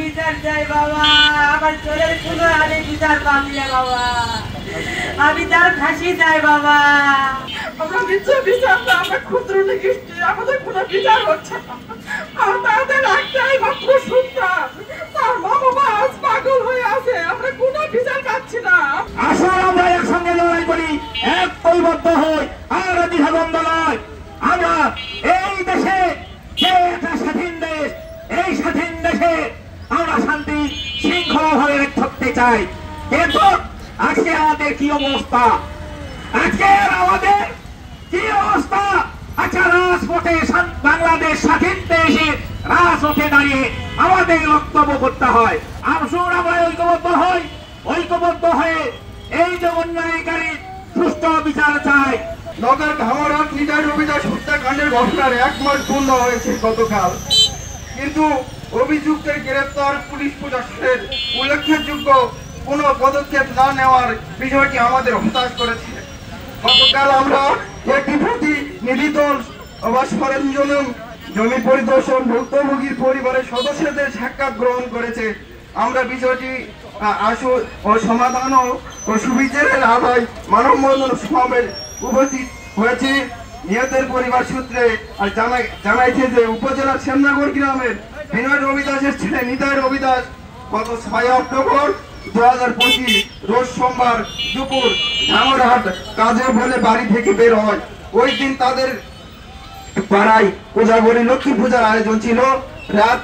বিচার চাই বাবা, আমার চোরের কোনো হারে বিচার পাবি না বাবা, আমি তার ফাঁসি চাই বাবা। আমরা নিশ্চয় বিচার না, আমরা ক্ষুদ্র নিকৃষ্টি, আমাদের কোনো বিচার হচ্ছে না। আর তাদের একটাই মাত্র সন্তান, তার মা বাবা আজ পাগল হয়ে আছে, আমরা কোনো বিচার পাচ্ছি না। আসুন আমরা একসঙ্গে লড়াই করি, এক ঐক্যবদ্ধ হই, আর দ্বিধাদ্বন্দ্ব নয়। আমরা এই দেশে যে একটা স্বাধীন দেশ, এই স্বাধীন দেশে আমরা শান্তি শৃঙ্খলা ভাবে থাকতে চাই। কিন্তু আজকে আমাদের কি অবস্থা, আজকে আমাদের কি অবস্থা? আচ্ছা, রাজপথে বাংলাদেশ স্বাধীন দেশে রাজপথে দাঁড়িয়ে আমাদের বক্তব্য করতে হয়। আসুন আমরা ঐক্যবদ্ধ হই, ঐক্যবদ্ধ হয়ে এই যে অন্যায়কারী সুষ্ঠু বিচার চাই। নগর ধামরাট নিতাই রবিদাস হত্যাকাণ্ডের ঘটনার 1 মাস পূর্ণ হয়েছে গতকাল, কিন্তু অভিযুক্তের গ্রেপ্তার পুলিশ প্রশাসনের উল্লেখযোগ্য কোনো পদক্ষেপ না নেওয়ার বিষয়টি আমাদের হতাশ করেছে। গতকাল আমরা একটি প্রতিনিধি দল বা সরেজমিন জমি পরিদর্শন ভুক্তভোগীর পরিবারের সদস্যদের সাক্ষাৎ গ্রহণ করেছে। আমরা বিষয়টি আশু ও সমাধান ও সুবিচারের আদায় মানববন্ধন সমাবেশ উপস্থিত হয়েছে। নিহতের পরিবার সূত্রে আর জানাইছে যে উপজেলার শ্যামনগর গ্রামের বিনয় রবিদাসের ছেলে নিতাই রবিদাস গত 6 অক্টোবর 2025 রোজ সোমবার দুপুর ধামরহাট কাজে বলে বাড়ি থেকে বের হয়। ওই দিন তাদের পাড়ায় কোজাগরী লক্ষ্মী পূজার আয়োজন ছিল। রাত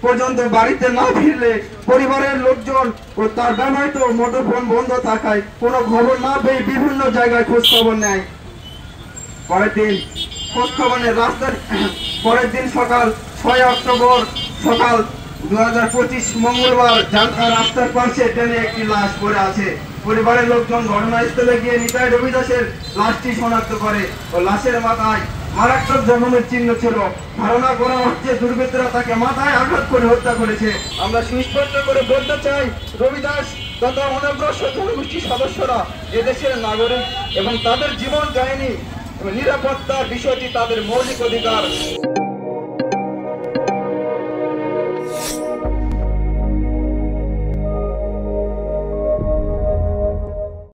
পর্যন্ত বাড়িতে না ফিরলে পরিবারের লোকজন ও তার ব্যবহৃত মুঠোফোন বন্ধ থাকায় কোনো খবর না পেয়ে বিভিন্ন জায়গায় খোঁজ খবর নেয়। পরের দিন সকাল 6 অক্টোবর সকাল 2025 মঙ্গলবার রাস্তার পাশে ট্রেনে একটি লাশ পড়ে আছে। পরিবারের লোকজন ঘটনাস্থলে গিয়ে নিতাই রবিদাসের লাশটি শনাক্ত করে ও লাশের মাথায় মারাত্মক জখমের চিহ্ন ছিল। ধারণা করা হচ্ছে দুর্বৃত্তরা তাকে মাথায় আঘাত করে হত্যা করেছে। আমরা সুস্পষ্ট করে বলতে চাই, রবিদাস তথা অনগ্রসর জনগোষ্ঠীর সদস্যরা এদেশের নাগরিক এবং তাদের জীবন যায়নি এবং নিরাপত্তার বিষয়টি তাদের মৌলিক অধিকার।